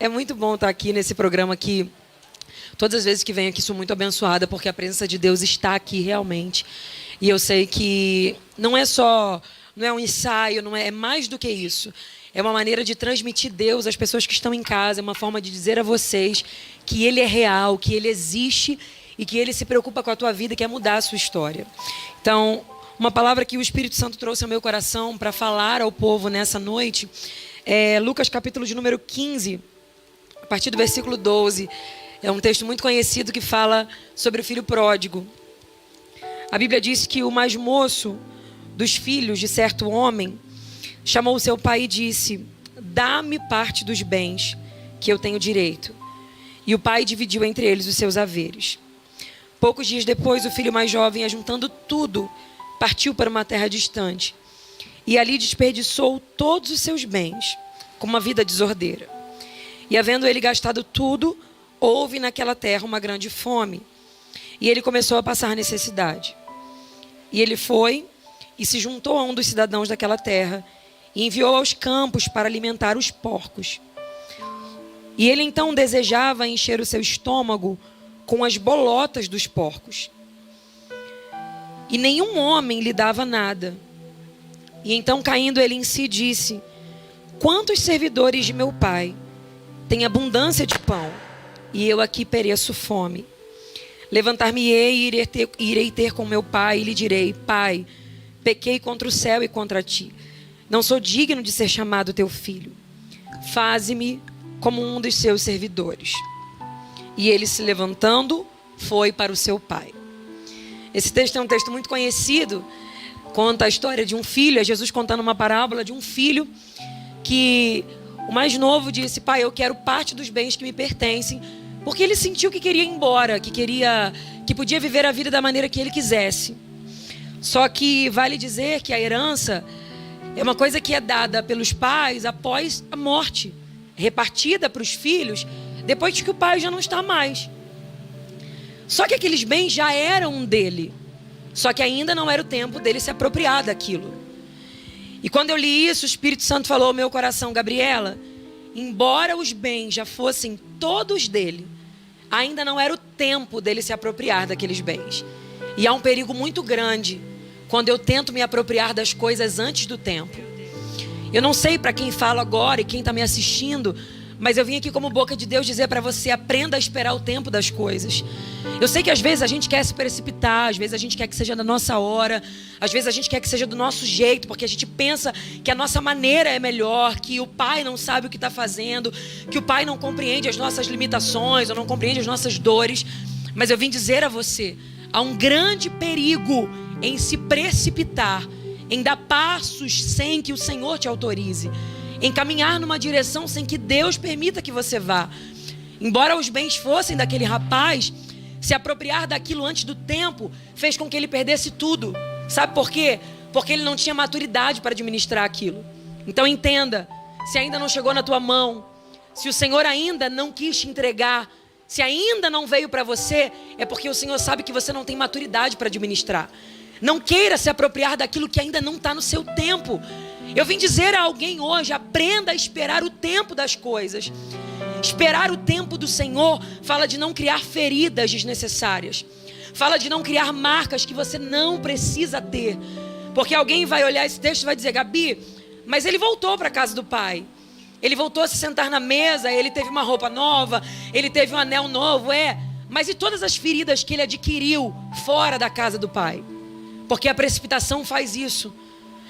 É muito bom estar aqui nesse programa aqui. Todas as vezes que venho aqui sou muito abençoada, porque a presença de Deus está aqui realmente. E eu sei que não é um ensaio, é mais do que isso. É uma maneira de transmitir Deus às pessoas que estão em casa, é uma forma de dizer a vocês que Ele é real, que Ele existe e que Ele se preocupa com a tua vida e quer mudar a sua história. Então, uma palavra que o Espírito Santo trouxe ao meu coração para falar ao povo nessa noite é Lucas capítulo de número 15, a partir do versículo 12. É um texto muito conhecido que fala sobre o filho pródigo. A Bíblia diz que o mais moço dos filhos de certo homem chamou o seu pai e disse: dá-me parte dos bens que eu tenho direito. E o pai dividiu entre eles os seus haveres. Poucos dias depois, o filho mais jovem, ajuntando tudo, partiu para uma terra distante. E ali desperdiçou todos os seus bens, com uma vida desordeira. E havendo ele gastado tudo, houve naquela terra uma grande fome. E ele começou a passar necessidade. E ele foi e se juntou a um dos cidadãos daquela terra e enviou aos campos para alimentar os porcos. E ele então desejava encher o seu estômago com as bolotas dos porcos. E nenhum homem lhe dava nada. E então, caindo ele em si, disse: quantos servidores de meu pai têm abundância de pão, e eu aqui pereço fome? Levantar-me-ei e irei ter com meu pai, e lhe direi: Pai, pequei contra o céu e contra ti. Não sou digno de ser chamado teu filho. Faze-me como um dos seus servidores. E ele, se levantando, foi para o seu pai. Esse texto é um texto muito conhecido. Conta a história de um filho. É Jesus contando uma parábola de um filho que o mais novo disse: pai, eu quero parte dos bens que me pertencem, porque ele sentiu que queria ir embora, que podia viver a vida da maneira que ele quisesse. Só que vale dizer que a herança é uma coisa que é dada pelos pais após a morte, repartida para os filhos depois de que o pai já não está mais. Só que aqueles bens já eram dele, só que ainda não era o tempo dele se apropriar daquilo. E quando eu li isso, o Espírito Santo falou ao meu coração: Gabriela, embora os bens já fossem todos dele, ainda não era o tempo dele se apropriar daqueles bens. E há um perigo muito grande quando eu tento me apropriar das coisas antes do tempo. Eu não sei para quem falo agora e quem está me assistindo, mas eu vim aqui como boca de Deus dizer para você: aprenda a esperar o tempo das coisas. Eu sei que às vezes a gente quer se precipitar, às vezes a gente quer que seja da nossa hora, às vezes a gente quer que seja do nosso jeito, porque a gente pensa que a nossa maneira é melhor, que o pai não sabe o que está fazendo, que o pai não compreende as nossas limitações ou não compreende as nossas dores. Mas eu vim dizer a você: há um grande perigo em se precipitar, em dar passos sem que o Senhor te autorize, em caminhar numa direção sem que Deus permita que você vá. Embora os bens fossem daquele rapaz, se apropriar daquilo antes do tempo fez com que ele perdesse tudo. Sabe por quê? Porque ele não tinha maturidade para administrar aquilo. Então entenda: se ainda não chegou na tua mão, se o Senhor ainda não quis te entregar, se ainda não veio para você, é porque o Senhor sabe que você não tem maturidade para administrar. Não queira se apropriar daquilo que ainda não está no seu tempo. Eu vim dizer a alguém hoje: aprenda a esperar o tempo das coisas. Esperar o tempo do Senhor fala de não criar feridas desnecessárias. Fala de não criar marcas que você não precisa ter. Porque alguém vai olhar esse texto e vai dizer: Gabi, mas ele voltou para a casa do pai. Ele voltou a se sentar na mesa, ele teve uma roupa nova, ele teve um anel novo, mas e todas as feridas que ele adquiriu fora da casa do pai? Porque a precipitação faz isso.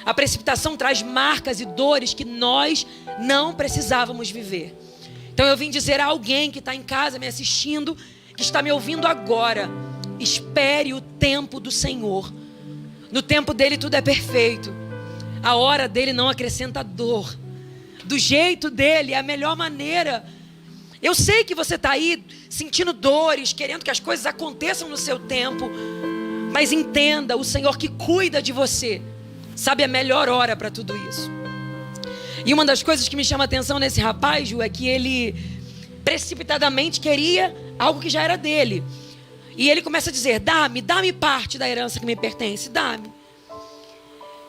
A precipitação traz marcas e dores que nós não precisávamos viver. Então eu vim dizer a alguém que está em casa me assistindo, que está me ouvindo agora: espere o tempo do Senhor. No tempo dele tudo é perfeito. A hora dele não acrescenta dor. Do jeito dele é a melhor maneira. Eu sei que você está aí sentindo dores, querendo que as coisas aconteçam no seu tempo. Mas entenda: o Senhor que cuida de você sabe a melhor hora para tudo isso. E uma das coisas que me chama a atenção nesse rapaz, Ju, é que ele precipitadamente queria algo que já era dele. E ele começa a dizer: dá-me parte da herança que me pertence, dá-me.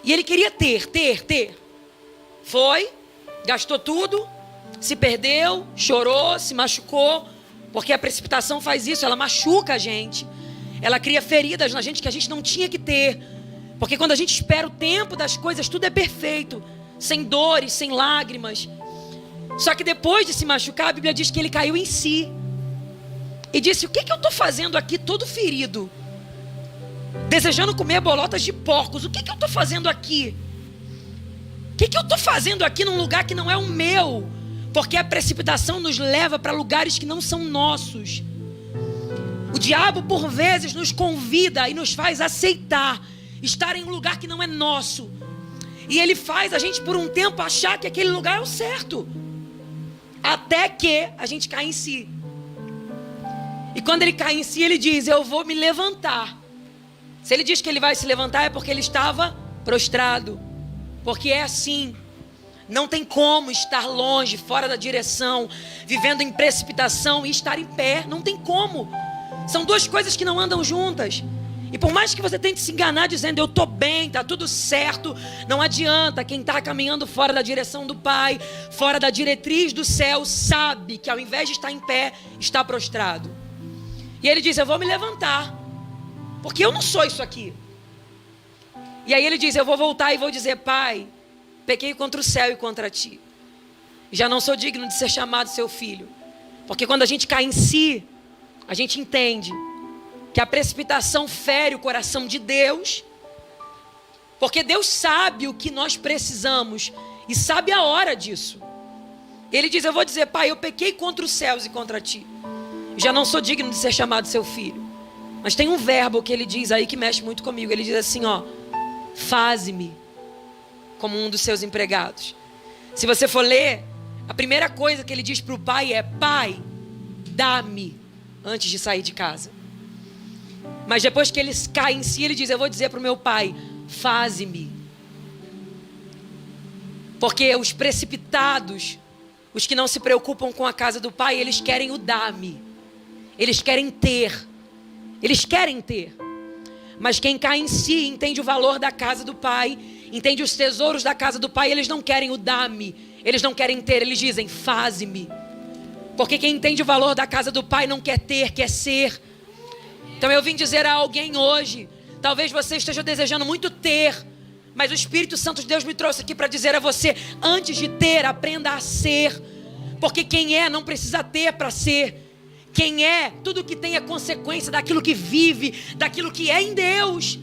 E ele queria ter. Foi, gastou tudo, se perdeu, chorou, se machucou, porque a precipitação faz isso, ela machuca a gente. Ela cria feridas na gente que a gente não tinha que ter. Porque quando a gente espera o tempo das coisas, tudo é perfeito, sem dores, sem lágrimas. Só que depois de se machucar, a Bíblia diz que ele caiu em si. E disse, o que eu estou fazendo aqui todo ferido? Desejando comer bolotas de porcos, o que eu estou fazendo aqui? O que eu estou fazendo aqui num lugar que não é o meu? Porque a precipitação nos leva para lugares que não são nossos. O diabo por vezes nos convida e nos faz aceitar estar em um lugar que não é nosso. E ele faz a gente por um tempo achar que aquele lugar é o certo. Até que a gente cai em si. E quando ele cai em si, ele diz, eu vou me levantar. Se ele diz que ele vai se levantar é porque ele estava prostrado. Porque é assim. Não tem como estar longe, fora da direção, vivendo em precipitação e estar em pé. Não tem como. São duas coisas que não andam juntas. E por mais que você tente se enganar dizendo, eu estou bem, está tudo certo, não adianta. Quem está caminhando fora da direção do Pai, fora da diretriz do céu, sabe que ao invés de estar em pé, está prostrado. E ele diz, eu vou me levantar, porque eu não sou isso aqui. E aí ele diz, eu vou voltar e vou dizer, Pai, pequei contra o céu e contra ti. Já não sou digno de ser chamado seu filho. Porque quando a gente cai em si, a gente entende que a precipitação fere o coração de Deus. Porque Deus sabe o que nós precisamos e sabe a hora disso. Ele diz, eu vou dizer, Pai, eu pequei contra os céus e contra ti. Já não sou digno de ser chamado seu filho. Mas tem um verbo que ele diz aí que mexe muito comigo. Ele diz assim, ó, faze-me como um dos seus empregados. Se você for ler, a primeira coisa que ele diz para o pai é, Pai, dá-me antes de sair de casa. Mas depois que ele cai em si, ele diz, eu vou dizer para o meu pai, faze-me. Porque os precipitados, os que não se preocupam com a casa do pai, eles querem o dá-me. Eles querem ter. Eles querem ter. Mas quem cai em si entende o valor da casa do pai, entende os tesouros da casa do pai, eles não querem o dá-me, eles não querem ter, eles dizem, faze-me. Porque quem entende o valor da casa do pai não quer ter, quer ser. Então eu vim dizer a alguém hoje, talvez você esteja desejando muito ter, mas o Espírito Santo de Deus me trouxe aqui para dizer a você, antes de ter, aprenda a ser. Porque quem é não precisa ter para ser. Quem é, tudo que tem é consequência daquilo que vive, daquilo que é em Deus.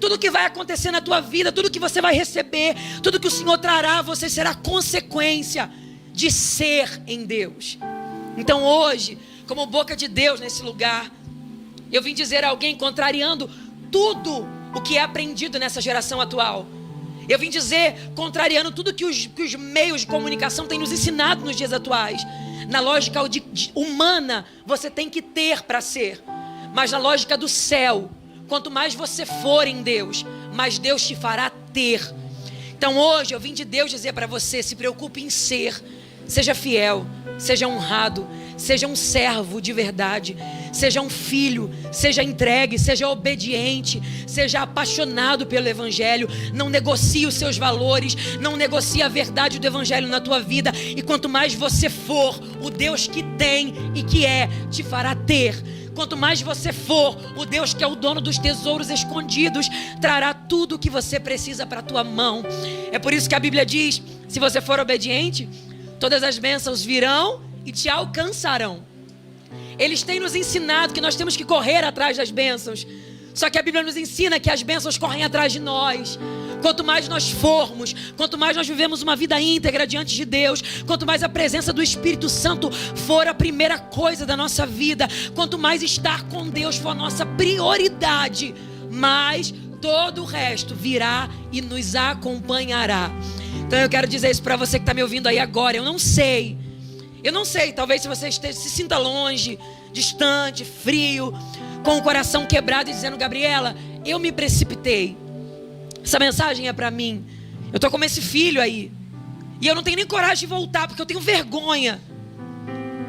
Tudo que vai acontecer na tua vida, tudo que você vai receber, tudo que o Senhor trará, você será consequência de ser em Deus. Então hoje, como boca de Deus nesse lugar, eu vim dizer a alguém contrariando tudo o que é aprendido nessa geração atual. Eu vim dizer, contrariando tudo que os meios de comunicação têm nos ensinado nos dias atuais. Na lógica humana, você tem que ter para ser. Mas na lógica do céu, quanto mais você for em Deus, mais Deus te fará ter. Então hoje eu vim de Deus dizer para você, se preocupe em ser. Seja fiel, seja honrado, seja um servo de verdade, seja um filho, seja entregue, seja obediente, seja apaixonado pelo Evangelho. Não negocie os seus valores, não negocie a verdade do Evangelho na tua vida. E quanto mais você for, o Deus que tem e que é, te fará ter. Quanto mais você for, o Deus que é o dono dos tesouros escondidos, trará tudo o que você precisa para a tua mão. É por isso que a Bíblia diz, se você for obediente, todas as bênçãos virão e te alcançarão. Eles têm nos ensinado que nós temos que correr atrás das bênçãos. Só que a Bíblia nos ensina que as bênçãos correm atrás de nós. Quanto mais nós formos, quanto mais nós vivemos uma vida íntegra diante de Deus, quanto mais a presença do Espírito Santo for a primeira coisa da nossa vida, quanto mais estar com Deus for a nossa prioridade, mais todo o resto virá e nos acompanhará. Então eu quero dizer isso para você que está me ouvindo aí agora. Eu não sei, talvez se você se sinta longe, distante, frio, com o coração quebrado e dizendo, Gabriela, eu me precipitei. Essa mensagem é para mim. Eu estou como esse filho aí. E eu não tenho nem coragem de voltar, porque eu tenho vergonha.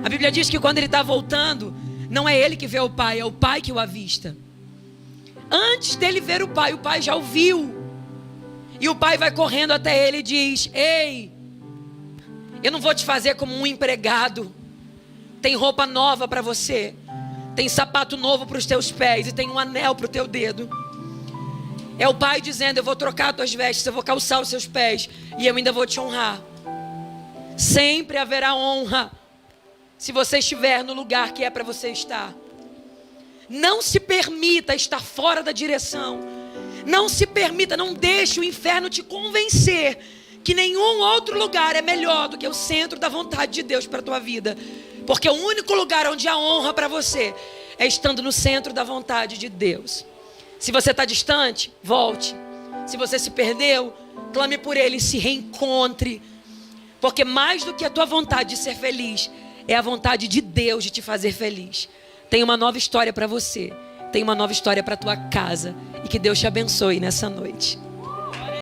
A Bíblia diz que quando ele está voltando, não é ele que vê o pai, é o pai que o avista. Antes dele ver o pai já o viu. E o pai vai correndo até ele e diz, ei, Eu não vou te fazer como um empregado. Tem roupa nova para você. Tem sapato novo para os teus pés. E tem um anel para o teu dedo. É o Pai dizendo: eu vou trocar as tuas vestes, eu vou calçar os seus pés. E eu ainda vou te honrar. Sempre haverá honra se você estiver no lugar que é para você estar. Não se permita estar fora da direção. Não se permita, não deixe o inferno te convencer que nenhum outro lugar é melhor do que o centro da vontade de Deus para a tua vida. Porque o único lugar onde há honra para você é estando no centro da vontade de Deus. Se você está distante, volte. Se você se perdeu, clame por Ele e se reencontre. Porque mais do que a tua vontade de ser feliz, é a vontade de Deus de te fazer feliz. Tem uma nova história para você. Tem uma nova história para a tua casa. E que Deus te abençoe nessa noite.